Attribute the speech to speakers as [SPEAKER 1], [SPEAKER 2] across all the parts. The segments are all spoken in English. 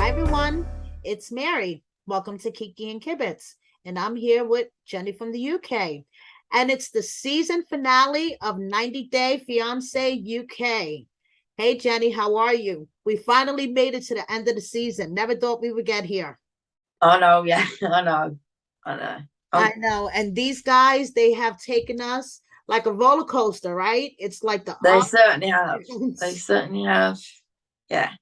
[SPEAKER 1] Hi everyone, it's Mary. Welcome to Kiki and Kibbitz, and I'm here with Jenny from the UK. And it's the season finale of 90 Day Fiancé UK. Hey Jenny, how are you? We finally made it to the end of the season. Never thought we would get here.
[SPEAKER 2] I know, yeah, I know, I know.
[SPEAKER 1] I know. And these guys, they have taken us like a roller coaster, right? It's like the
[SPEAKER 2] They
[SPEAKER 1] up
[SPEAKER 2] certainly have.
[SPEAKER 1] and
[SPEAKER 2] They
[SPEAKER 1] downs.
[SPEAKER 2] certainly have. Yeah,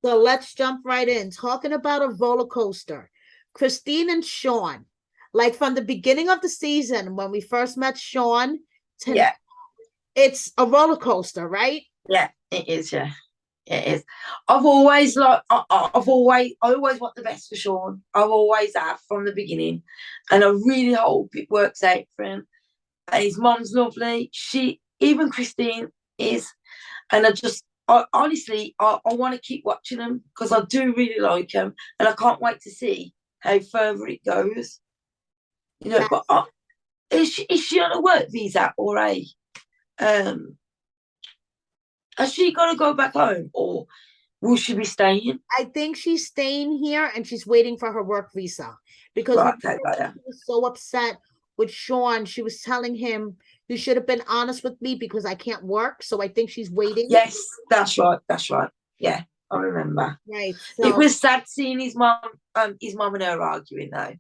[SPEAKER 1] So let's jump right in. Talking about a roller coaster. Christine and Sean, like from the beginning of the season when we first met Sean, to
[SPEAKER 2] yeah,
[SPEAKER 1] it's a roller coaster, right?
[SPEAKER 2] yeah. It is. Yeah, it is. I've always like. I always want the best for Sean. I've always have from the beginning, and I really hope it works out for him. And his mom's lovely. Even Christine is, and I want to keep watching them because I do really like them, and I can't wait to see how further it goes.
[SPEAKER 1] Yeah,
[SPEAKER 2] But is she on a work visa or a um? Has she got to go back home or will she be staying?
[SPEAKER 1] I think she's staying here and she's waiting for her work visa because
[SPEAKER 2] Right,
[SPEAKER 1] remember
[SPEAKER 2] okay, got
[SPEAKER 1] when
[SPEAKER 2] ya.
[SPEAKER 1] she was so upset with Sean, she was telling him, "You should have been honest with me because I can't work." So I think she's waiting.
[SPEAKER 2] Yes, that's right. That's right. Yeah, I remember.
[SPEAKER 1] Right.
[SPEAKER 2] It
[SPEAKER 1] So
[SPEAKER 2] was sad seeing his mum and her arguing though.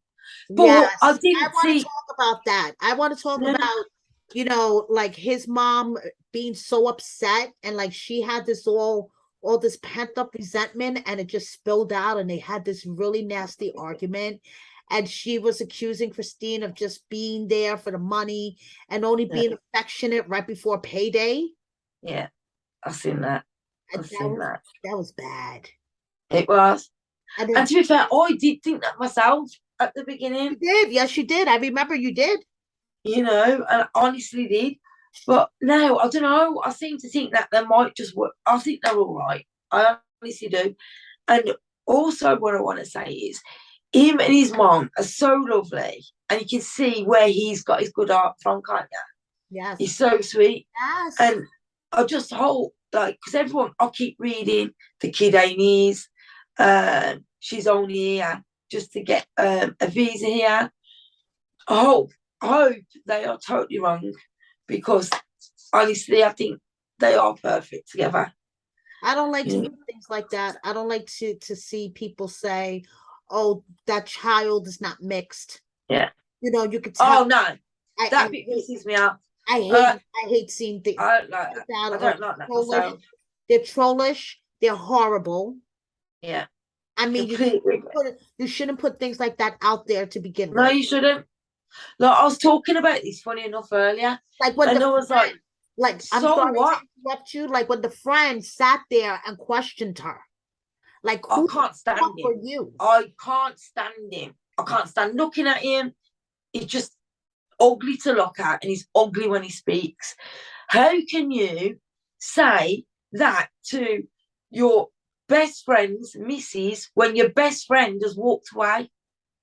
[SPEAKER 2] But I
[SPEAKER 1] yes, I
[SPEAKER 2] didn't
[SPEAKER 1] want to
[SPEAKER 2] see.
[SPEAKER 1] talk about that. I want to talk
[SPEAKER 2] No,
[SPEAKER 1] about, like his mom being so upset and like she had this all this pent up resentment and it just spilled out and they had this really nasty argument. And she was accusing Christine of just being there for the money and only
[SPEAKER 2] no,
[SPEAKER 1] being affectionate right before payday.
[SPEAKER 2] yeah, I've seen that.
[SPEAKER 1] And
[SPEAKER 2] I've seen that.
[SPEAKER 1] that was bad.
[SPEAKER 2] It was.
[SPEAKER 1] And
[SPEAKER 2] And
[SPEAKER 1] then
[SPEAKER 2] to be fair, I did think that myself at the
[SPEAKER 1] you
[SPEAKER 2] beginning.
[SPEAKER 1] did, yes, you did. I remember you did.
[SPEAKER 2] And I honestly did. But no, I don't know. I seem to think that they might just work. I think they're all right. I honestly do. And also, what I want to say is, him and his mom are so lovely, and you can see where he's got his good art from, can't you? He's
[SPEAKER 1] Yes.
[SPEAKER 2] so sweet,
[SPEAKER 1] Yes.
[SPEAKER 2] and I just hope, like, because everyone, I keep reading the kid Amy's, she's only here just to get a visa here. I hope they are totally wrong because honestly, I think they are perfect together.
[SPEAKER 1] I don't like to
[SPEAKER 2] You
[SPEAKER 1] do things like that. I don't like to see people say, "Oh, that child is not mixed."
[SPEAKER 2] Yeah.
[SPEAKER 1] You could tell.
[SPEAKER 2] Oh no,
[SPEAKER 1] I I
[SPEAKER 2] that bit
[SPEAKER 1] hate
[SPEAKER 2] pisses me off.
[SPEAKER 1] I
[SPEAKER 2] Uh,
[SPEAKER 1] hate I hate seeing things
[SPEAKER 2] I don't like
[SPEAKER 1] like
[SPEAKER 2] that.
[SPEAKER 1] that
[SPEAKER 2] I
[SPEAKER 1] or
[SPEAKER 2] don't like that
[SPEAKER 1] trollish.
[SPEAKER 2] myself.
[SPEAKER 1] They're trollish. They're horrible.
[SPEAKER 2] Yeah,
[SPEAKER 1] I mean,
[SPEAKER 2] completely.
[SPEAKER 1] you shouldn't put things like that out there to begin
[SPEAKER 2] No,
[SPEAKER 1] with.
[SPEAKER 2] you shouldn't. Like I was talking about this funny enough earlier,
[SPEAKER 1] Like when
[SPEAKER 2] and
[SPEAKER 1] the
[SPEAKER 2] I was like,
[SPEAKER 1] like I'm
[SPEAKER 2] so
[SPEAKER 1] sorry to
[SPEAKER 2] what?
[SPEAKER 1] interrupt you. Like when the friend sat there and questioned her, like
[SPEAKER 2] I
[SPEAKER 1] who the
[SPEAKER 2] can't
[SPEAKER 1] fuck
[SPEAKER 2] stand
[SPEAKER 1] were
[SPEAKER 2] him.
[SPEAKER 1] you?
[SPEAKER 2] I can't stand him. I can't stand looking at him. He's just ugly to look at, and he's ugly when he speaks. How can you say that to your best friend's missus when your best friend has walked away?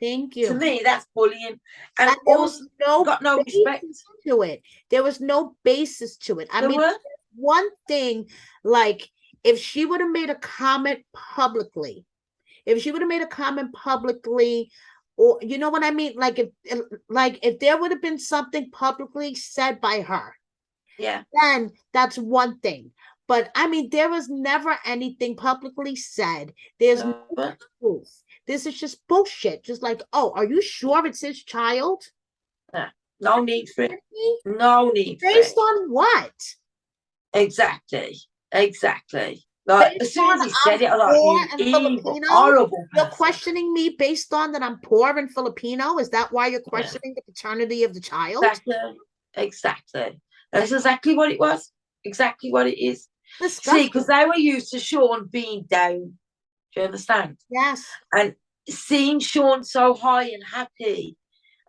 [SPEAKER 1] Thank
[SPEAKER 2] To
[SPEAKER 1] you.
[SPEAKER 2] me, that's bullying, and
[SPEAKER 1] And there was
[SPEAKER 2] also
[SPEAKER 1] no
[SPEAKER 2] got no respect.
[SPEAKER 1] basis to it. There was no basis to it. I
[SPEAKER 2] There
[SPEAKER 1] mean,
[SPEAKER 2] were.
[SPEAKER 1] one thing, like if she would have made a comment publicly, if she would have made a comment publicly, or you know what I mean, like if there would have been something publicly said by her,
[SPEAKER 2] Yeah.
[SPEAKER 1] then that's one thing. But I mean, there was never anything publicly said. There's no
[SPEAKER 2] There were.
[SPEAKER 1] proof. This is just bullshit. Just like, oh, are you sure it's his child?
[SPEAKER 2] No, no need for it. No need for
[SPEAKER 1] Based
[SPEAKER 2] it.
[SPEAKER 1] on what?
[SPEAKER 2] Exactly. Exactly. Like
[SPEAKER 1] Based
[SPEAKER 2] as soon
[SPEAKER 1] on
[SPEAKER 2] as he
[SPEAKER 1] I'm
[SPEAKER 2] said it, I was like,
[SPEAKER 1] poor
[SPEAKER 2] you
[SPEAKER 1] and
[SPEAKER 2] evil,
[SPEAKER 1] Filipino?
[SPEAKER 2] horrible
[SPEAKER 1] You're
[SPEAKER 2] person.
[SPEAKER 1] questioning me based on that I'm poor and Filipino? Is that why you're
[SPEAKER 2] Yeah.
[SPEAKER 1] questioning the paternity of the child?
[SPEAKER 2] Exactly. Exactly. That's exactly what it was. Exactly what it is. See, because
[SPEAKER 1] Disgusting.
[SPEAKER 2] they were used to Sean being down. Do you understand?
[SPEAKER 1] Yes.
[SPEAKER 2] And seeing Sean so high and happy,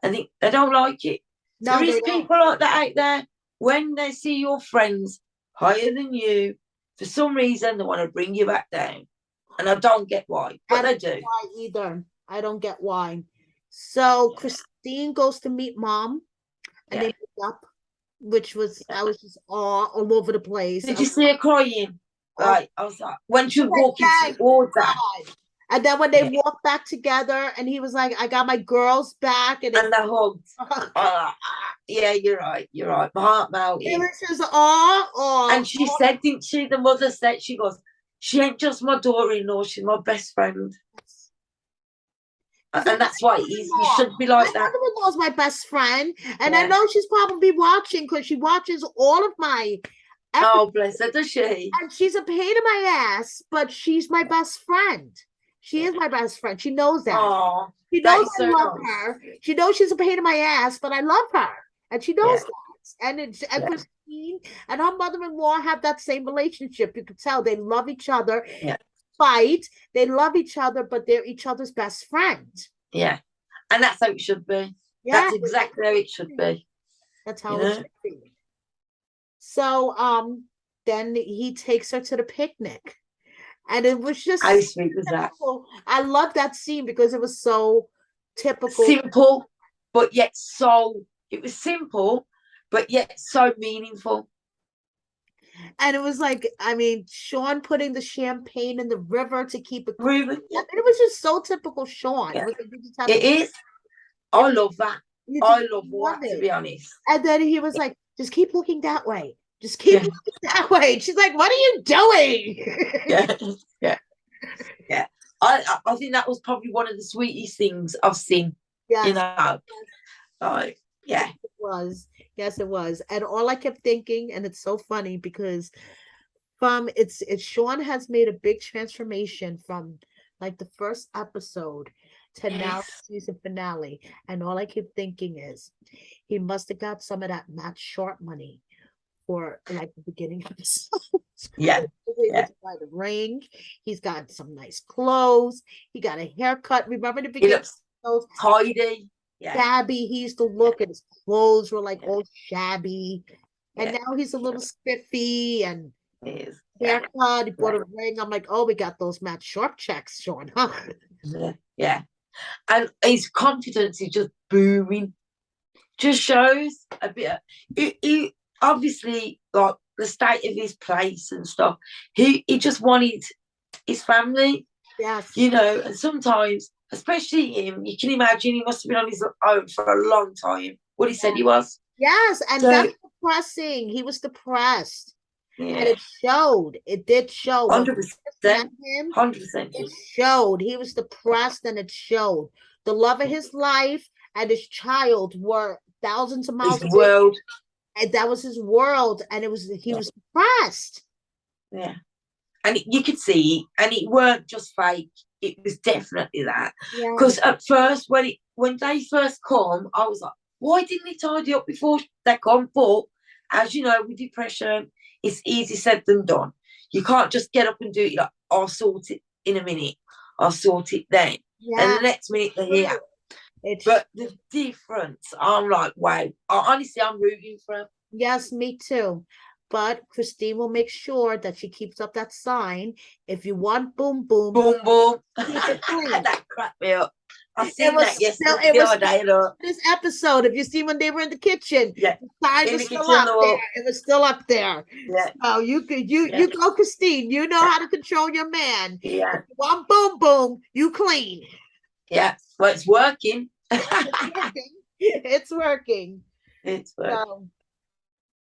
[SPEAKER 2] I think they don't like it. There
[SPEAKER 1] No,
[SPEAKER 2] is
[SPEAKER 1] they don't.
[SPEAKER 2] people like that out there. When they see your friends higher than you, for some reason they want to bring you back down. And I don't get why,
[SPEAKER 1] I
[SPEAKER 2] but
[SPEAKER 1] don't
[SPEAKER 2] they
[SPEAKER 1] get
[SPEAKER 2] do.
[SPEAKER 1] why either. I don't get why. So
[SPEAKER 2] Yeah.
[SPEAKER 1] Christine goes to meet mom and they
[SPEAKER 2] Yeah.
[SPEAKER 1] meet up, which was
[SPEAKER 2] Yeah.
[SPEAKER 1] I was just all over the place.
[SPEAKER 2] Did you see her crying?
[SPEAKER 1] Oh,
[SPEAKER 2] Like I was like, when she was
[SPEAKER 1] like,
[SPEAKER 2] walking
[SPEAKER 1] thank
[SPEAKER 2] towards her,
[SPEAKER 1] God. And then when they
[SPEAKER 2] Yeah.
[SPEAKER 1] walked back together, and he was like, "I got my girls back," and
[SPEAKER 2] And they hugged. Yeah, you're right. You're right. My heart
[SPEAKER 1] it
[SPEAKER 2] melted.
[SPEAKER 1] was just oh,
[SPEAKER 2] And she said, didn't she? The mother said, she goes, she ain't just my daughter-in-law, she's my best friend.
[SPEAKER 1] because
[SPEAKER 2] And that's why it is. You should be
[SPEAKER 1] my
[SPEAKER 2] like that.
[SPEAKER 1] mother-in-law is my best friend, and I
[SPEAKER 2] Yeah.
[SPEAKER 1] know she's probably watching because she watches all of my episodes,
[SPEAKER 2] Oh, bless her, does she?
[SPEAKER 1] and she's a pain in my ass, but she's my best friend. She is my best friend. She knows that.
[SPEAKER 2] Oh,
[SPEAKER 1] She
[SPEAKER 2] that
[SPEAKER 1] knows
[SPEAKER 2] is
[SPEAKER 1] I
[SPEAKER 2] so
[SPEAKER 1] love
[SPEAKER 2] nice.
[SPEAKER 1] her. She knows she's a pain in my ass, but I love her, and she knows
[SPEAKER 2] Yeah.
[SPEAKER 1] that. And
[SPEAKER 2] Yeah.
[SPEAKER 1] Christine and her mother-in-law have that same relationship. You can tell they love each other.
[SPEAKER 2] Yeah.
[SPEAKER 1] Fight. They love each other, but they're each other's best friend.
[SPEAKER 2] Yeah. And that's how it should be.
[SPEAKER 1] Yeah,
[SPEAKER 2] That's exactly how it should be.
[SPEAKER 1] that's
[SPEAKER 2] You
[SPEAKER 1] how it
[SPEAKER 2] know?
[SPEAKER 1] should be. So then he takes her to the picnic. And it was just
[SPEAKER 2] How sweet was that?
[SPEAKER 1] typical. I love that scene because it was so typical.
[SPEAKER 2] Simple, but yet so, it was simple, but yet so meaningful.
[SPEAKER 1] And it was like, I mean, Sean putting the champagne in the river to keep it cool.
[SPEAKER 2] Really?
[SPEAKER 1] I mean, it was just so typical Sean.
[SPEAKER 2] Yeah.
[SPEAKER 1] It was like, you just have
[SPEAKER 2] It
[SPEAKER 1] to,
[SPEAKER 2] is. I love that.
[SPEAKER 1] you
[SPEAKER 2] I
[SPEAKER 1] just
[SPEAKER 2] love
[SPEAKER 1] love
[SPEAKER 2] that, to
[SPEAKER 1] it.
[SPEAKER 2] be honest.
[SPEAKER 1] And then he was
[SPEAKER 2] Yeah.
[SPEAKER 1] like, just keep looking that way. Just keep
[SPEAKER 2] Yeah.
[SPEAKER 1] looking that way. She's like, what are you doing?
[SPEAKER 2] Yeah. Yeah. Yeah. I think that was probably one of the sweetest things I've seen.
[SPEAKER 1] Yes.
[SPEAKER 2] You know. Like, yeah.
[SPEAKER 1] It was. Yes, it was. And all I kept thinking, and it's so funny because it's Sean has made a big transformation from like the first episode to now
[SPEAKER 2] Yes.
[SPEAKER 1] the season finale. And all I keep thinking is he must have got some of that Matt Sharp money for like the beginning episodes.
[SPEAKER 2] Yeah.
[SPEAKER 1] Yeah. To buy the ring. He's got some nice clothes. He got a haircut. Remember the
[SPEAKER 2] He
[SPEAKER 1] beginning
[SPEAKER 2] looks tidy. Yeah.
[SPEAKER 1] shabby. He used to look and his clothes were like all shabby. And
[SPEAKER 2] Yeah.
[SPEAKER 1] now he's a little spiffy and
[SPEAKER 2] It is. Yeah.
[SPEAKER 1] haircut. He bought a ring. I'm like, oh, we got those Matt Sharp checks, Sean, huh?
[SPEAKER 2] Yeah. Yeah. And his confidence is just booming. Just shows a bit. He obviously, like the state of his place and stuff. He just wanted his family,
[SPEAKER 1] Yes.
[SPEAKER 2] you know. And sometimes, especially him, you can imagine he must have been on his own for a long time. What he said he was.
[SPEAKER 1] Yes, and
[SPEAKER 2] So,
[SPEAKER 1] that's depressing. He was depressed. And
[SPEAKER 2] yeah,
[SPEAKER 1] it showed. It did show. When we first met
[SPEAKER 2] 100%,
[SPEAKER 1] him,
[SPEAKER 2] 100%.
[SPEAKER 1] it showed. He was depressed and it showed. The love of his life and his child were thousands of miles
[SPEAKER 2] His
[SPEAKER 1] away.
[SPEAKER 2] world.
[SPEAKER 1] And that was his world. And he was depressed.
[SPEAKER 2] Yeah. And you could see, and it weren't just fake. It was definitely that.
[SPEAKER 1] Yeah.
[SPEAKER 2] Because at first, when they first come, I was like, why didn't he tidy up before they come? But as you know, with depression, it's easy said than done. You can't just get up and do it like, I'll sort it in a minute. I'll sort it then.
[SPEAKER 1] Yeah.
[SPEAKER 2] And the next minute they're here. But the difference, I'm like, wow. Honestly, I'm rooting for him.
[SPEAKER 1] Yes, me too. But Christine will make sure that she keeps up that sign. If you want boom boom,
[SPEAKER 2] Boom boom.
[SPEAKER 1] keep it clean.
[SPEAKER 2] That cracked me up. I
[SPEAKER 1] It
[SPEAKER 2] seen
[SPEAKER 1] was
[SPEAKER 2] that
[SPEAKER 1] still,
[SPEAKER 2] yesterday.
[SPEAKER 1] it
[SPEAKER 2] The
[SPEAKER 1] was
[SPEAKER 2] other day, look.
[SPEAKER 1] this episode. If you see when they were in the kitchen,
[SPEAKER 2] Yeah.
[SPEAKER 1] the sign
[SPEAKER 2] In
[SPEAKER 1] was
[SPEAKER 2] the
[SPEAKER 1] still
[SPEAKER 2] kitchen,
[SPEAKER 1] up
[SPEAKER 2] the
[SPEAKER 1] there.
[SPEAKER 2] wall.
[SPEAKER 1] It was still up there.
[SPEAKER 2] Yeah.
[SPEAKER 1] So you
[SPEAKER 2] Yeah.
[SPEAKER 1] go, Christine. You know how to control your man.
[SPEAKER 2] Yeah.
[SPEAKER 1] If you want boom boom, you clean.
[SPEAKER 2] Yeah. Well, it's working.
[SPEAKER 1] It's working.
[SPEAKER 2] It's working.
[SPEAKER 1] So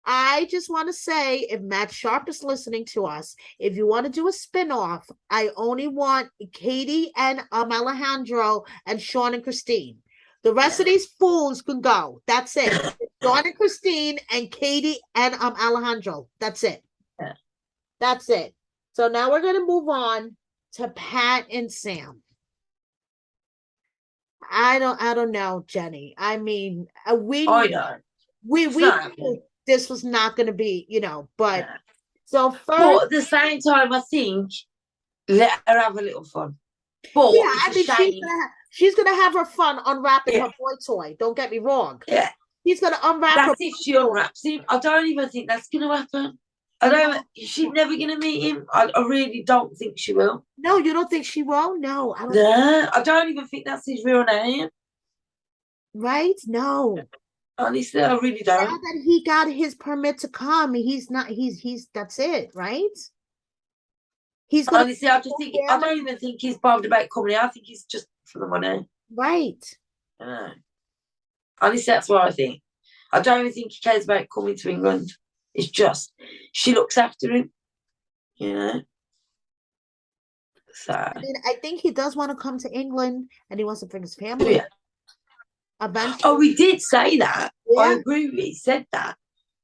[SPEAKER 1] I just want to say, if Matt Sharp is listening to us, if you want to do a spin-off, I only want Katie and Alejandro and Sean and Christine. The rest of these fools can go. That's it. Sean and Christine and Katie and Alejandro. That's it.
[SPEAKER 2] Yeah.
[SPEAKER 1] That's it. So now we're going to move on to Pat and Sam. I don't know, Jenny. I mean, we
[SPEAKER 2] know.
[SPEAKER 1] we
[SPEAKER 2] It's
[SPEAKER 1] we
[SPEAKER 2] not
[SPEAKER 1] knew this was not going to be, but
[SPEAKER 2] Yeah.
[SPEAKER 1] so
[SPEAKER 2] But
[SPEAKER 1] first,
[SPEAKER 2] at the same time, I think let her have a little fun. But
[SPEAKER 1] yeah,
[SPEAKER 2] it's
[SPEAKER 1] I
[SPEAKER 2] a
[SPEAKER 1] mean,
[SPEAKER 2] shame.
[SPEAKER 1] she's gonna have her fun unwrapping
[SPEAKER 2] Yeah.
[SPEAKER 1] her boy toy. Don't get me wrong.
[SPEAKER 2] Yeah.
[SPEAKER 1] She's gonna unwrap her.
[SPEAKER 2] That's if she unwraps him. I don't even think that's going to happen. I don't. She's never going to meet him. I really don't think she will.
[SPEAKER 1] No, you don't think she will? No, I don't.
[SPEAKER 2] No, I don't even think that's his real name.
[SPEAKER 1] Right? No.
[SPEAKER 2] Honestly, I really
[SPEAKER 1] Now
[SPEAKER 2] don't.
[SPEAKER 1] that he got his permit to come, he's not. He's. That's it, right? He's gonna
[SPEAKER 2] Honestly, I don't even think he's bothered about coming here. I think he's just for the money.
[SPEAKER 1] right.
[SPEAKER 2] Honestly, that's what I think. I don't even think he cares about coming to England. It's just she looks after him, you know. So
[SPEAKER 1] I mean, I think he does want to come to England and he wants to bring his
[SPEAKER 2] oh,
[SPEAKER 1] family
[SPEAKER 2] yeah.
[SPEAKER 1] eventually.
[SPEAKER 2] Oh, he did say that. I
[SPEAKER 1] Yeah.
[SPEAKER 2] agree with you. He said that.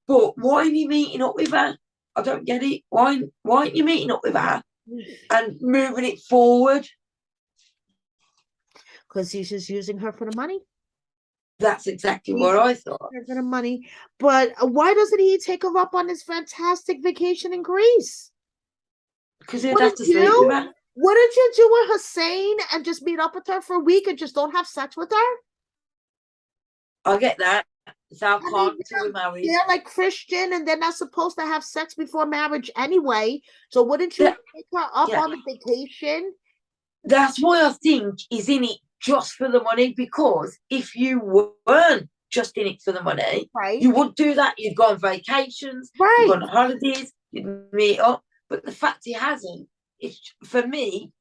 [SPEAKER 2] But why are you meeting up with her? I don't get it. Why aren't you meeting up with her and moving it forward?
[SPEAKER 1] Because he's just using her for the money.
[SPEAKER 2] That's exactly what I thought.
[SPEAKER 1] For the money. But why doesn't he take her up on this fantastic vacation in Greece?
[SPEAKER 2] Because he'd have to sleep with her.
[SPEAKER 1] Wouldn't you do with Hussein and just meet up with her for a week and just don't have sex with her?
[SPEAKER 2] I get that. It's our can't until we're married.
[SPEAKER 1] They're like Christian and they're not supposed to have sex before marriage anyway. So wouldn't you take her up on the vacation?
[SPEAKER 2] That's why I think he's in it just for the money, because if you weren't just in it for the money,
[SPEAKER 1] right,
[SPEAKER 2] you wouldn't do that. You'd go on vacations,
[SPEAKER 1] right,
[SPEAKER 2] you'd go on holidays, you'd meet up. But the fact he hasn't, it's for me,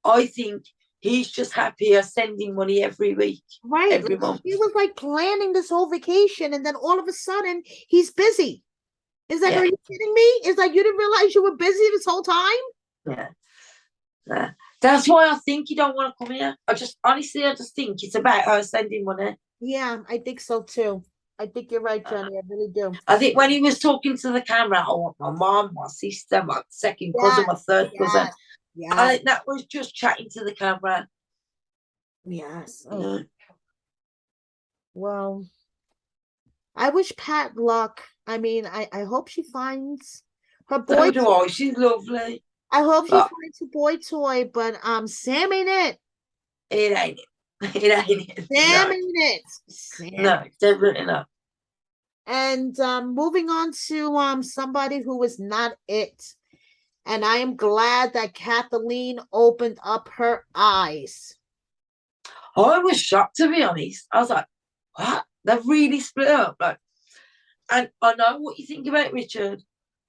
[SPEAKER 2] I think he's just happier sending money every week,
[SPEAKER 1] right.
[SPEAKER 2] every month.
[SPEAKER 1] He was like planning this whole vacation, and then all of a sudden he's busy. It's like, are you kidding me? It's like you didn't realize you were busy this whole time.
[SPEAKER 2] Yeah. That's why I think you don't want to come here. I just think it's about her sending money.
[SPEAKER 1] Yeah, I think so too. I think you're right, Jenny. I really do.
[SPEAKER 2] I think when he was talking to the camera, I want my mom, my sister, my second cousin, my third cousin. Yeah. I think that was just chatting to the camera.
[SPEAKER 1] Yes. Oh. Well, I wish Pat luck. I mean, I hope she finds her boy.
[SPEAKER 2] So do I. She's lovely.
[SPEAKER 1] I hope she finds a boy toy, but Sam ain't it.
[SPEAKER 2] It ain't it. It ain't it.
[SPEAKER 1] Sam ain't it. Sam.
[SPEAKER 2] No, definitely not.
[SPEAKER 1] And moving on to somebody who is not it. And I am glad that Kathleen opened up her eyes.
[SPEAKER 2] I was shocked, to be honest. I was like, what? They've really split up. Like, and I know what you think about Richard,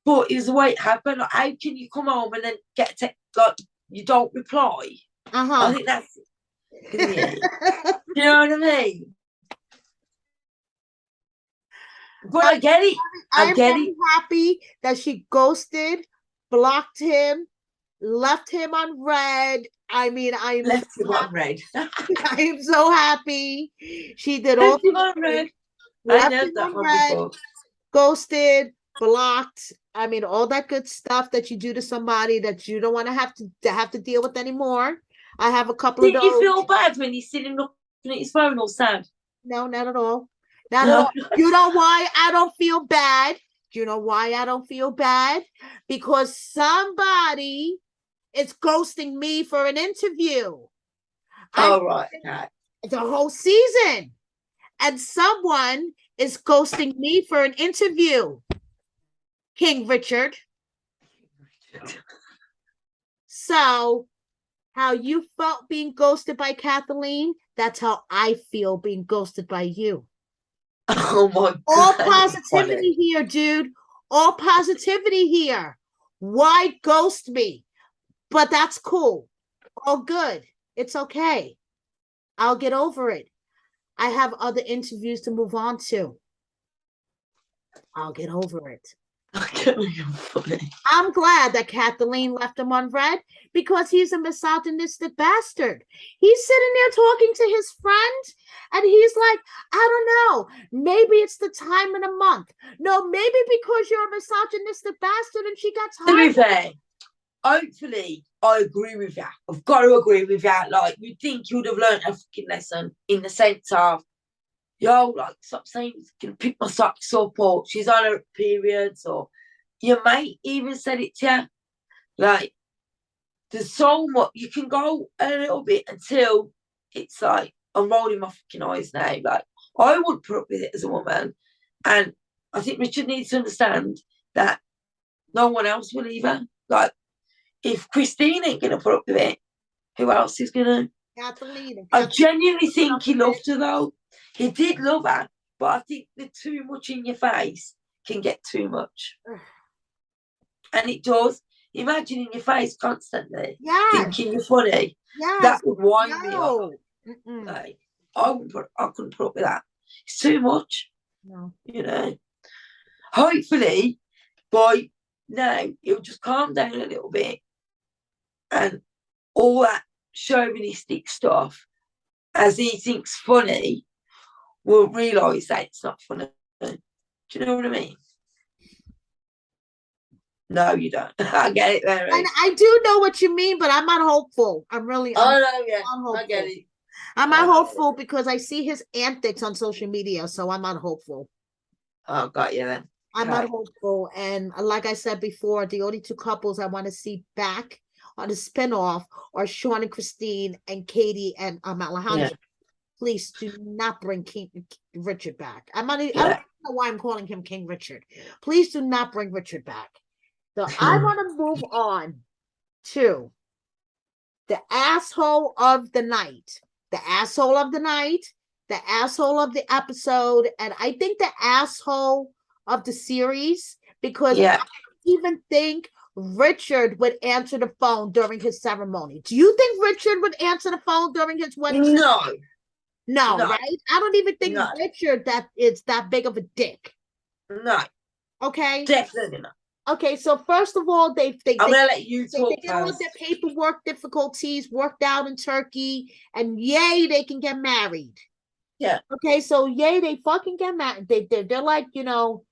[SPEAKER 2] but it was the way it happened. Like, how can you come home and then get a text, like, you don't reply? I think that's you know what I mean? But I get it. I get it.
[SPEAKER 1] I'm happy that she ghosted, blocked him, left him on red. I mean, I am
[SPEAKER 2] left him on red.
[SPEAKER 1] I am so happy. She did all
[SPEAKER 2] left him on red.
[SPEAKER 1] Left him on red, ghosted, blocked. I mean, all that good stuff that you do to somebody that you don't want to have to deal with anymore. I have a couple of those.
[SPEAKER 2] Did you feel bad when he's sitting looking at his phone all sad?
[SPEAKER 1] No, not at all. Not at all. You know why I don't feel bad? You know why I don't feel bad? Because somebody is ghosting me for an interview.
[SPEAKER 2] Right.
[SPEAKER 1] The whole season. And someone is ghosting me for an interview. King Richard. So, how you felt being ghosted by Kathleen, that's how I feel being ghosted by you.
[SPEAKER 2] Oh my God.
[SPEAKER 1] All positivity here, dude. All positivity here. Why ghost me? But that's cool. All good. It's okay. I'll get over it. I have other interviews to move on to. I'll get over it. I'm glad that Kathleen left him on red because he's a misogynistic bastard. He's sitting there talking to his friend and he's like, I don't know, maybe it's the time of the month. No, maybe because you're a misogynistic bastard and she got tired.
[SPEAKER 2] To be fair, hopefully, I agree with that. I've got to agree with that. Like, you'd think you would have learned a fucking lesson in the sense of, yo, like, stop saying, can pick my socks up, or she's on her periods, or your mate even said it to you. Like, there's so much, you can go a little bit until it's like, I'm rolling my fucking eyes now. Like, I wouldn't put up with it as a woman. And I think Richard needs to understand that no one else will either. Like, if Christine ain't going to put up with it, who else is going to?
[SPEAKER 1] Kathleen.
[SPEAKER 2] I genuinely think he loved her, though. He did love her, but I think the too much in your face can get too much. And it does. imagining your face constantly,
[SPEAKER 1] Yes,
[SPEAKER 2] thinking you're funny.
[SPEAKER 1] yes.
[SPEAKER 2] That would wind me up.
[SPEAKER 1] No. Mm-mm.
[SPEAKER 2] Like, I couldn't put up with that. It's too much,
[SPEAKER 1] No.
[SPEAKER 2] you know. Hopefully, by now, it'll just calm down a little bit, and all that chauvinistic stuff, as he thinks funny, will realise that it's not funny. Do you know what I mean? No, you don't. I get it,
[SPEAKER 1] And
[SPEAKER 2] Mary.
[SPEAKER 1] I do know what you mean, but I'm not hopeful. I'm
[SPEAKER 2] Oh no, yeah,
[SPEAKER 1] not hopeful.
[SPEAKER 2] I get it.
[SPEAKER 1] I'm not hopeful because I see his antics on social media, so I'm not hopeful.
[SPEAKER 2] Oh, got you then.
[SPEAKER 1] I'm not hopeful. And like I said before, the only two couples I want to see back on the spinoff are Sean and Christine and Katie and Alejandro.
[SPEAKER 2] Yeah.
[SPEAKER 1] Please do not bring King Richard back. I don't know why I'm calling him King Richard. Please do not bring Richard back. So I want to move on to the asshole of the night, the asshole of the night, the asshole of the episode, and I think the asshole of the series, because I don't even think Richard would answer the phone during his ceremony. Do you think Richard would answer the phone during his wedding? No, right? I don't even think Richard that is that big of a dick.
[SPEAKER 2] No.
[SPEAKER 1] Okay.
[SPEAKER 2] Definitely not.
[SPEAKER 1] Okay, so first of all, I'm
[SPEAKER 2] gonna let you talk
[SPEAKER 1] they get all their paperwork difficulties worked out in Turkey, and yay, they can get married.
[SPEAKER 2] Yeah.
[SPEAKER 1] Okay, so yay, they fucking get married. They're like, you know,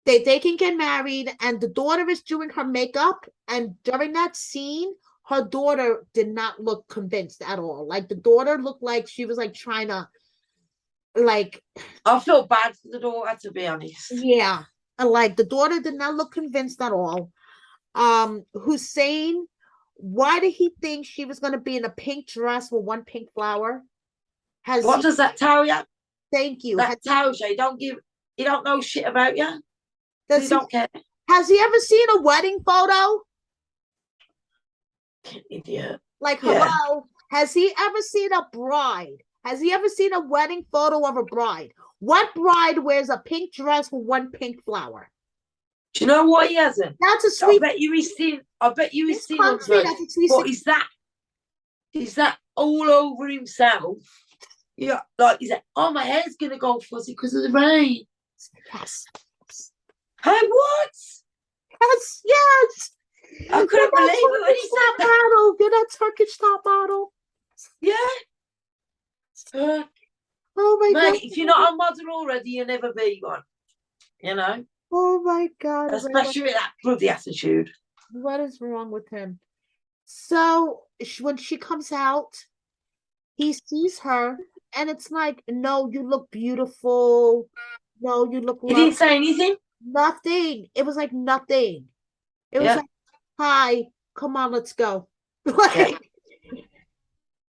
[SPEAKER 1] they can get married, and the daughter is doing her makeup, and during that scene, her daughter did not look convinced at all. Like the daughter looked like she was like trying to, like.
[SPEAKER 2] I feel bad for the daughter, to be honest.
[SPEAKER 1] Yeah. Like the daughter did not look convinced at all. Hussein, why did he think she was going to be in a pink dress with one pink flower?
[SPEAKER 2] What does that tell you?
[SPEAKER 1] Thank you.
[SPEAKER 2] That tells you you don't know shit about you. You don't care.
[SPEAKER 1] Has he ever seen a wedding photo?
[SPEAKER 2] Idiot.
[SPEAKER 1] Like, hello? Has he ever seen a bride? Has he ever seen a wedding photo of a bride? What bride wears a pink dress with one pink flower?
[SPEAKER 2] Do you know what he hasn't?
[SPEAKER 1] That's a sweet.
[SPEAKER 2] I bet you he's seen one. What is that? Is that all over himself? Yeah, like he's like, oh, my hair's gonna go fuzzy because of the rain.
[SPEAKER 1] Yes.
[SPEAKER 2] Hey, what?
[SPEAKER 1] Yes.
[SPEAKER 2] I couldn't believe it when he said that.
[SPEAKER 1] Model. You're that Turkish top model.
[SPEAKER 2] Yeah.
[SPEAKER 1] Oh my God.
[SPEAKER 2] If you're not a model already, you'll never be one. You know?
[SPEAKER 1] Oh my God.
[SPEAKER 2] Especially with that bloody attitude.
[SPEAKER 1] What is wrong with him? So when she comes out, he sees her, and it's like, no, you look beautiful. No, you look.
[SPEAKER 2] He didn't say anything?
[SPEAKER 1] Nothing. It was like nothing. It was like, hi, come on, let's go.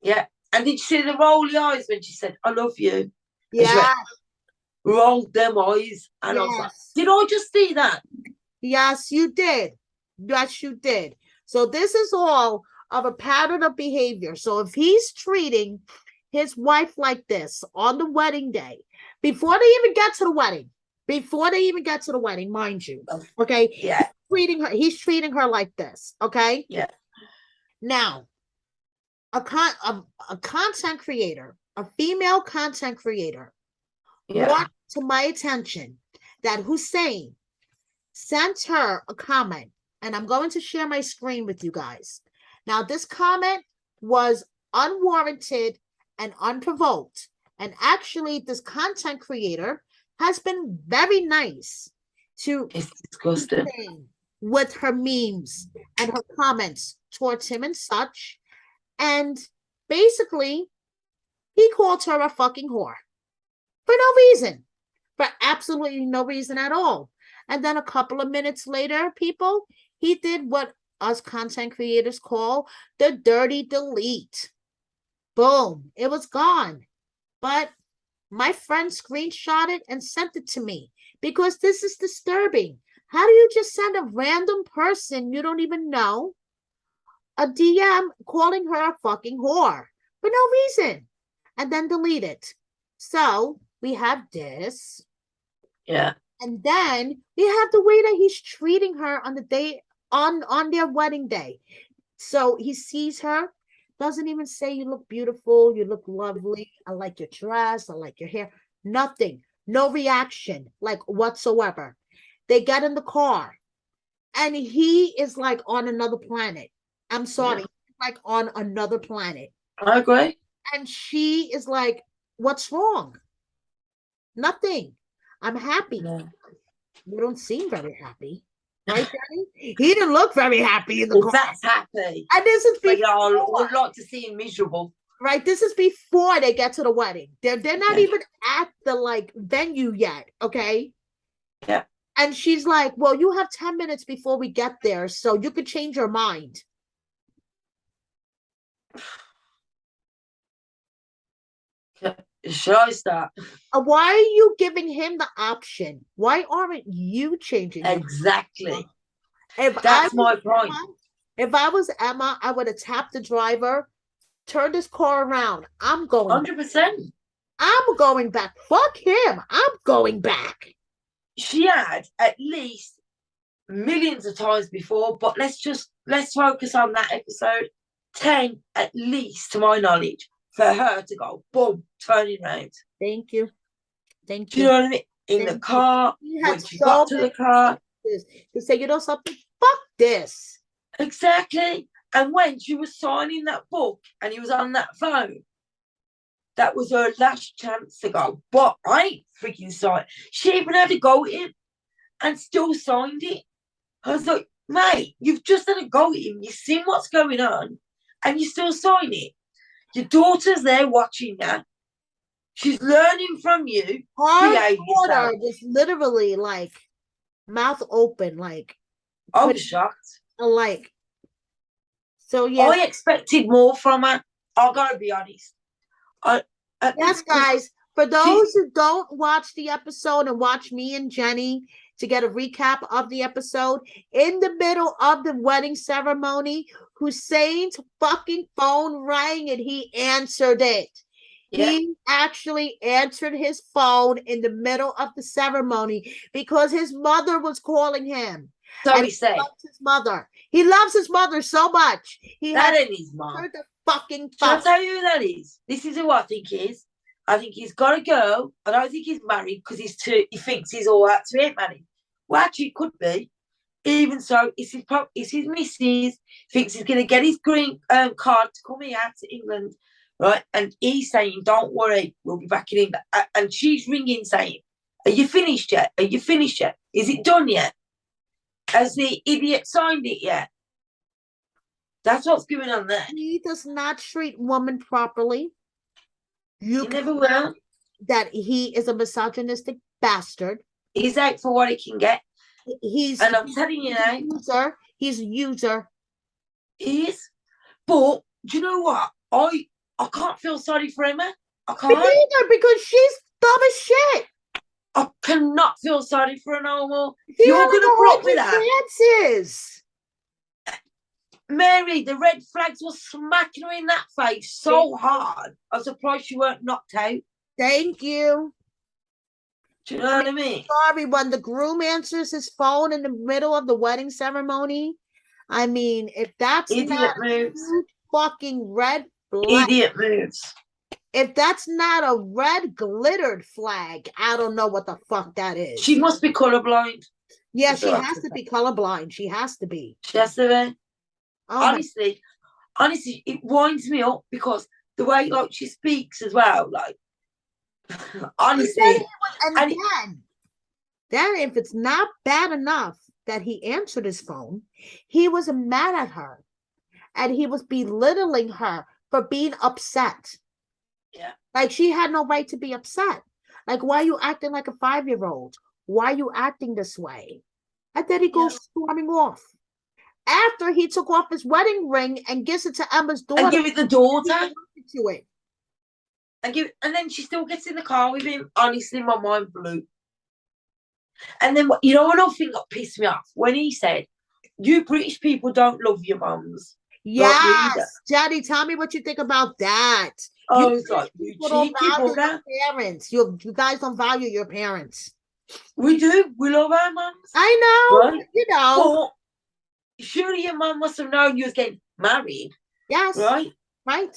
[SPEAKER 2] Yeah. And did you see the rolly eyes when she said, I love you?
[SPEAKER 1] Yeah.
[SPEAKER 2] Rolled them eyes. And I was like, did I just see that?
[SPEAKER 1] Yes, you did. Yes, you did. So this is all of a pattern of behavior. So if he's treating his wife like this on the wedding day, before they even get to the wedding, mind you, okay?
[SPEAKER 2] Yeah.
[SPEAKER 1] He's treating her like this, okay?
[SPEAKER 2] Yeah.
[SPEAKER 1] Now, a content creator, a female content creator, brought to my attention that Hussein sent her a comment, and I'm going to share my screen with you guys. Now, this comment was unwarranted and unprovoked, and actually, this content creator has been very nice to Hussein with her memes and her comments towards him and such. And basically, he called her a fucking whore for no reason, for absolutely no reason at all. And then a couple of minutes later, people, he did what us content creators call the dirty delete. Boom, it was gone. But my friend screenshot it and sent it to me because this is disturbing. How do you just send a random person you don't even know a DM calling her a fucking whore for no reason and then delete it? So we have this.
[SPEAKER 2] Yeah.
[SPEAKER 1] And then we have the way that he's treating her on the day on their wedding day. So he sees her, doesn't even say, you look beautiful, you look lovely, I like your dress, I like your hair. Nothing, no reaction, like whatsoever. They get in the car, and he is like on another planet. I'm sorry, like on another planet.
[SPEAKER 2] I agree.
[SPEAKER 1] And she is like, what's wrong? Nothing. I'm happy.
[SPEAKER 2] Yeah.
[SPEAKER 1] You don't seem very happy. Right, Daddy? He didn't look very happy in the
[SPEAKER 2] If
[SPEAKER 1] car.
[SPEAKER 2] that's happy.
[SPEAKER 1] And this is
[SPEAKER 2] But yeah, I
[SPEAKER 1] before,
[SPEAKER 2] would like to see him miserable.
[SPEAKER 1] right? This is before they get to the wedding. They're not
[SPEAKER 2] Yeah.
[SPEAKER 1] even at the like venue yet, okay?
[SPEAKER 2] Yeah.
[SPEAKER 1] And she's like, well, you have 10 minutes before we get there, so you could change your mind.
[SPEAKER 2] Should I start?
[SPEAKER 1] Why are you giving him the option? Why aren't you changing your
[SPEAKER 2] Exactly.
[SPEAKER 1] If
[SPEAKER 2] That's my point.
[SPEAKER 1] If I was Emma, I would have tapped the driver, turned his car around. I'm going
[SPEAKER 2] 100%.
[SPEAKER 1] I'm going back. Fuck him. I'm going back.
[SPEAKER 2] She had at least millions of times before, but let's focus on that episode. 10 at least, to my knowledge, for her to go boom, turning around.
[SPEAKER 1] Thank you. Thank
[SPEAKER 2] Do you know what I mean? In the car, when she got to the car.
[SPEAKER 1] To say, you know something? Fuck this.
[SPEAKER 2] Exactly. And when she was signing that book and he was on that phone, that was her last chance to go. But I ain't freaking signed. She even had to go with him and still signed it. I was like, mate, you've just had to go with him. You've seen what's going on and you still sign it. Your daughter's there watching that. She's learning from you.
[SPEAKER 1] Her daughter was literally like mouth open, like
[SPEAKER 2] I was shocked.
[SPEAKER 1] Like, so yeah.
[SPEAKER 2] I expected more from her. I gotta be honest.
[SPEAKER 1] Yes, guys. For those who don't watch the episode and watch me and Jenny to get a recap of the episode, in the middle of the wedding ceremony, Hussein's fucking phone rang and he answered it. Yeah. He actually answered his phone in the middle of the ceremony because his mother was calling him.
[SPEAKER 2] So he said.
[SPEAKER 1] Loves his mother. He loves his mother so much.
[SPEAKER 2] That ain't his mom.
[SPEAKER 1] The fucking
[SPEAKER 2] phone. Shall I tell you who that is? This is who I think he is. I think he's got a girl. I don't think he's married because he thinks he's all right to get married. Well, actually, it could be. Even so, it's his missus. Thinks he's going to get his green card to come here to England, right? And he's saying, "Don't worry, we'll be back in England." And she's ringing saying, "Are you finished yet? Are you finished yet? Is it done yet? Has the idiot signed it yet?" That's what's going on there.
[SPEAKER 1] He does not treat women properly.
[SPEAKER 2] You never will.
[SPEAKER 1] That he is a misogynistic bastard.
[SPEAKER 2] He's out for what he can get. And I'm telling you now.
[SPEAKER 1] He's a user.
[SPEAKER 2] He is. But do you know what? I can't feel sorry for Emma. I can't.
[SPEAKER 1] Me neither, because she's dumb as shit.
[SPEAKER 2] I cannot feel sorry for her no more. You're going to put up with that.
[SPEAKER 1] Chances.
[SPEAKER 2] Mary, the red flags were smacking her in that face so hard. I'm surprised she weren't knocked out.
[SPEAKER 1] Thank you.
[SPEAKER 2] Do you know what I mean?
[SPEAKER 1] Sorry, when the groom answers his phone in the middle of the wedding ceremony, I mean, if that's
[SPEAKER 2] idiot moves.
[SPEAKER 1] Fucking red flag.
[SPEAKER 2] Idiot moves.
[SPEAKER 1] If that's not a red glittered flag, I don't know what the fuck that is.
[SPEAKER 2] She must be colorblind.
[SPEAKER 1] Yeah, she has to be colorblind. She has to be.
[SPEAKER 2] She has to be. Honestly, it winds me up because the way like she speaks as well, like honestly.
[SPEAKER 1] And then if it's not bad enough that he answered his phone, he was mad at her and he was belittling her for being upset.
[SPEAKER 2] Yeah.
[SPEAKER 1] Like she had no right to be upset. Like, why are you acting like a 5-year-old? Why are you acting this way? And then he goes storming off. After he took off his wedding ring and gives it to Emma's daughter.
[SPEAKER 2] And give it the daughter.
[SPEAKER 1] To it.
[SPEAKER 2] And then she still gets in the car with him. Honestly, my mind blew. And then, you know, another thing that pissed me off? When he said, "You British people don't love your mums."
[SPEAKER 1] Yes. Daddy, tell me what you think about that.
[SPEAKER 2] I was like, you cheeky bugger.
[SPEAKER 1] Parents. You guys don't value your parents.
[SPEAKER 2] We do. We love our mums.
[SPEAKER 1] I know.
[SPEAKER 2] Right?
[SPEAKER 1] You know.
[SPEAKER 2] But surely your mum must have known you was getting married,
[SPEAKER 1] Yes,
[SPEAKER 2] right?
[SPEAKER 1] right.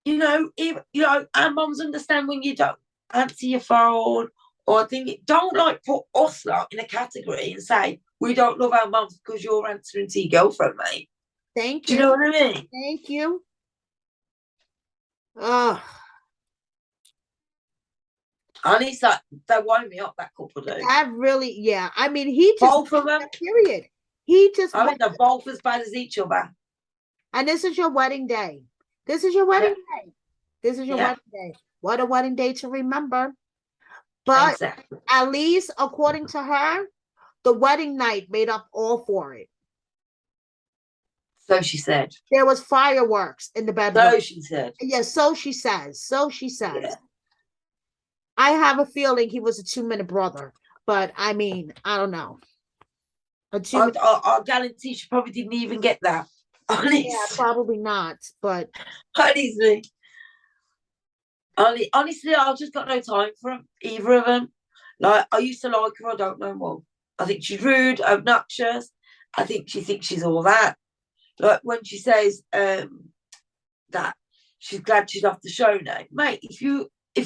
[SPEAKER 2] You know, if you know, our mums understand when you don't answer your phone or think don't like put us lot in a category and say we don't love our mums because you're answering to your girlfriend, mate.
[SPEAKER 1] Thank
[SPEAKER 2] Do you know
[SPEAKER 1] you.
[SPEAKER 2] what I mean?
[SPEAKER 1] Thank you. Oh,
[SPEAKER 2] Honestly, they wind me up, that couple do.
[SPEAKER 1] that really, yeah. I mean, he just
[SPEAKER 2] Both of them.
[SPEAKER 1] period. He just
[SPEAKER 2] I think they're both as bad as each other.
[SPEAKER 1] and this is your wedding day. This is your wedding day. This is your
[SPEAKER 2] Yeah,
[SPEAKER 1] wedding day. What a wedding day to remember. But
[SPEAKER 2] exactly.
[SPEAKER 1] at least according to her, the wedding night made up all for it.
[SPEAKER 2] So she said.
[SPEAKER 1] There was fireworks in the bedroom.
[SPEAKER 2] So she said.
[SPEAKER 1] Yes, so she says. So she says.
[SPEAKER 2] Yeah.
[SPEAKER 1] I have a feeling he was a 2-minute brother, but I mean, I don't know.
[SPEAKER 2] I guarantee she probably didn't even get that. Honestly.
[SPEAKER 1] Yeah, probably not. But
[SPEAKER 2] Honestly. Honestly, I've just got no time for them, either of them. Like, I used to like her, I don't know more. I think she's rude, obnoxious. I think she thinks she's all that. Like when she says that she's glad she's off the show now, mate. If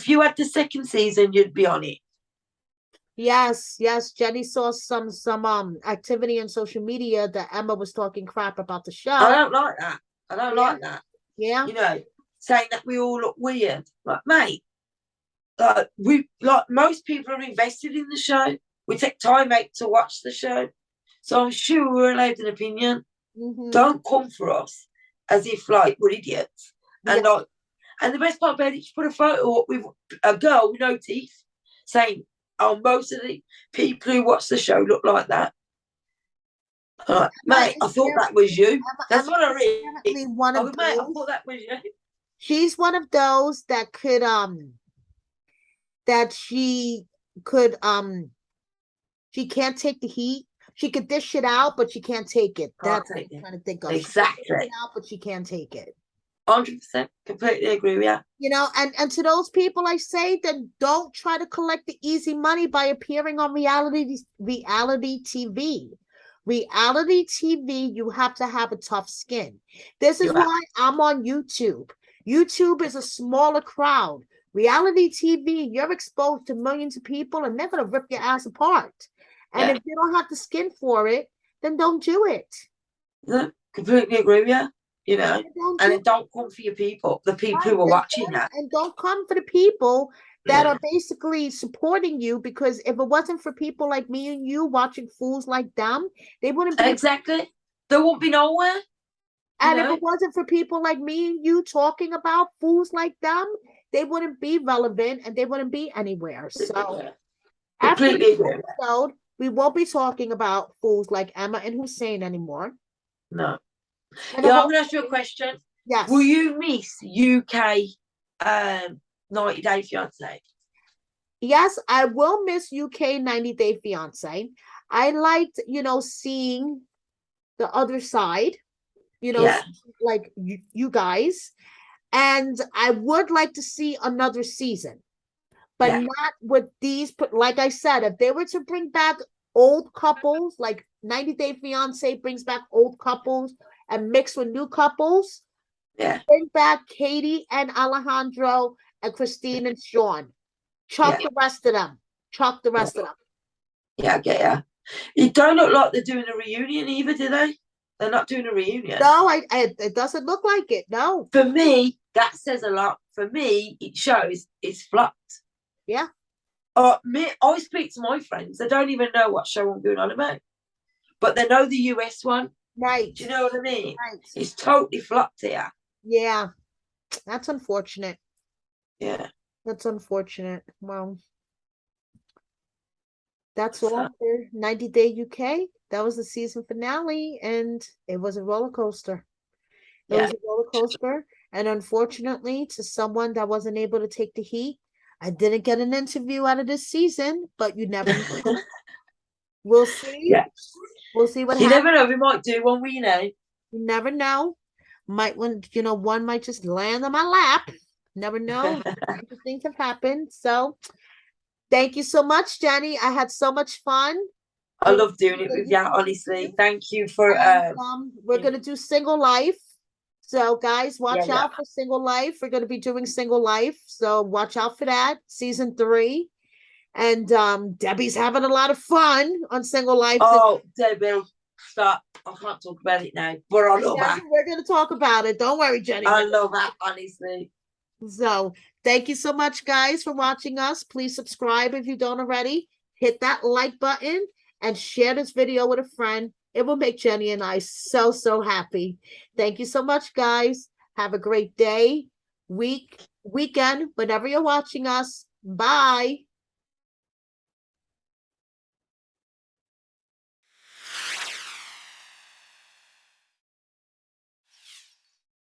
[SPEAKER 2] you had the second season, you'd be on it.
[SPEAKER 1] yes, Jenny saw some activity on social media that Emma was talking crap about the show.
[SPEAKER 2] I don't like that. I don't
[SPEAKER 1] Yeah.
[SPEAKER 2] like that.
[SPEAKER 1] Yeah.
[SPEAKER 2] You know, saying that we all look weird. Like, mate, like most people are invested in the show. We take time out to watch the show. So I'm sure we're allowed an opinion.
[SPEAKER 1] Mhm.
[SPEAKER 2] Don't come for us as if like we're idiots. And
[SPEAKER 1] Yeah.
[SPEAKER 2] like, and the best part about it, she put a photo up with a girl with no teeth, saying, "Oh, most of the people who watch the show look like that." Like, mate, I thought that was you. That's what I read.
[SPEAKER 1] Definitely one of
[SPEAKER 2] Mate, I
[SPEAKER 1] those.
[SPEAKER 2] thought that was you.
[SPEAKER 1] She's one of those that could that she can't take the heat. She could dish it out, but she can't take it.
[SPEAKER 2] Can't
[SPEAKER 1] That's what
[SPEAKER 2] take
[SPEAKER 1] I'm
[SPEAKER 2] it.
[SPEAKER 1] trying to think of. She can dish
[SPEAKER 2] Exactly.
[SPEAKER 1] it out, but she can't take it.
[SPEAKER 2] 100%. Completely agree with you.
[SPEAKER 1] You know, and to those people I say that don't try to collect the easy money by appearing on reality TV. Reality TV, you have to have a tough skin. This is why I'm on YouTube. YouTube is a smaller crowd. Reality TV, you're exposed to millions of people and they're going to rip your ass apart. And if you don't have the skin for it, then don't do it.
[SPEAKER 2] Yeah, completely agree with you. You know, and then don't come for your people, the people who are watching that.
[SPEAKER 1] And don't come for the people that are basically supporting you, because if it wasn't for people like me and you watching fools like them, they wouldn't be.
[SPEAKER 2] Exactly. They won't be nowhere.
[SPEAKER 1] And if it wasn't for people like me and you talking about fools like them, they wouldn't be relevant and they wouldn't be anywhere. So after this episode, we won't be talking about fools like Emma and Hussein anymore.
[SPEAKER 2] No. I'm going to ask you a question.
[SPEAKER 1] Yes.
[SPEAKER 2] Will you miss UK 90 Day Fiancé?
[SPEAKER 1] Yes, I will miss UK 90 Day Fiancé. I liked, seeing the other side, like you guys. And I would like to see another season, but not with these. Like I said, if they were to bring back old couples, like 90 Day Fiancé brings back old couples and mix with new couples, bring back Katie and Alejandro and Christine and Sean. Chuck the rest of them. Chuck the rest of them.
[SPEAKER 2] Yeah, I get ya. It don't look like they're doing a reunion either, do they? They're not doing a reunion.
[SPEAKER 1] No, it doesn't look like it. No.
[SPEAKER 2] For me, that says a lot. For me, it shows it's flopped.
[SPEAKER 1] Yeah.
[SPEAKER 2] I speak to my friends. They don't even know what show I'm going on about, but they know the US one.
[SPEAKER 1] Right.
[SPEAKER 2] Do you know what I mean?
[SPEAKER 1] Right.
[SPEAKER 2] It's totally flopped here.
[SPEAKER 1] Yeah. That's unfortunate.
[SPEAKER 2] Yeah.
[SPEAKER 1] That's unfortunate. Well, that's all for 90 Day UK. That was the season finale, and it was a roller coaster. It was a roller coaster, and unfortunately, to someone that wasn't able to take the heat, I didn't get an interview out of this season, but you never know. We'll see.
[SPEAKER 2] Yeah.
[SPEAKER 1] We'll see what
[SPEAKER 2] you
[SPEAKER 1] happens.
[SPEAKER 2] never know. We might do one, you know.
[SPEAKER 1] You never know. One might just land on my lap. Never know. Things have happened. So thank you so much, Jenny. I had so much fun.
[SPEAKER 2] I love doing it with you, honestly. Thank you for
[SPEAKER 1] And, we're gonna do Single Life. So guys, watch
[SPEAKER 2] yeah.
[SPEAKER 1] out for Single Life. We're gonna be doing Single Life. So watch out for that. Season 3. And Debbie's having a lot of fun on Single Life.
[SPEAKER 2] Oh, Debbie, stop. I can't talk about it now, but I love
[SPEAKER 1] Yes,
[SPEAKER 2] her.
[SPEAKER 1] we're gonna talk about it. Don't worry, Jenny.
[SPEAKER 2] I love her, honestly.
[SPEAKER 1] So thank you so much, guys, for watching us. Please subscribe if you don't already. Hit that like button and share this video with a friend. It will make Jenny and I so, so happy. Thank you so much, guys. Have a great day, weekend, whenever you're watching us. Bye.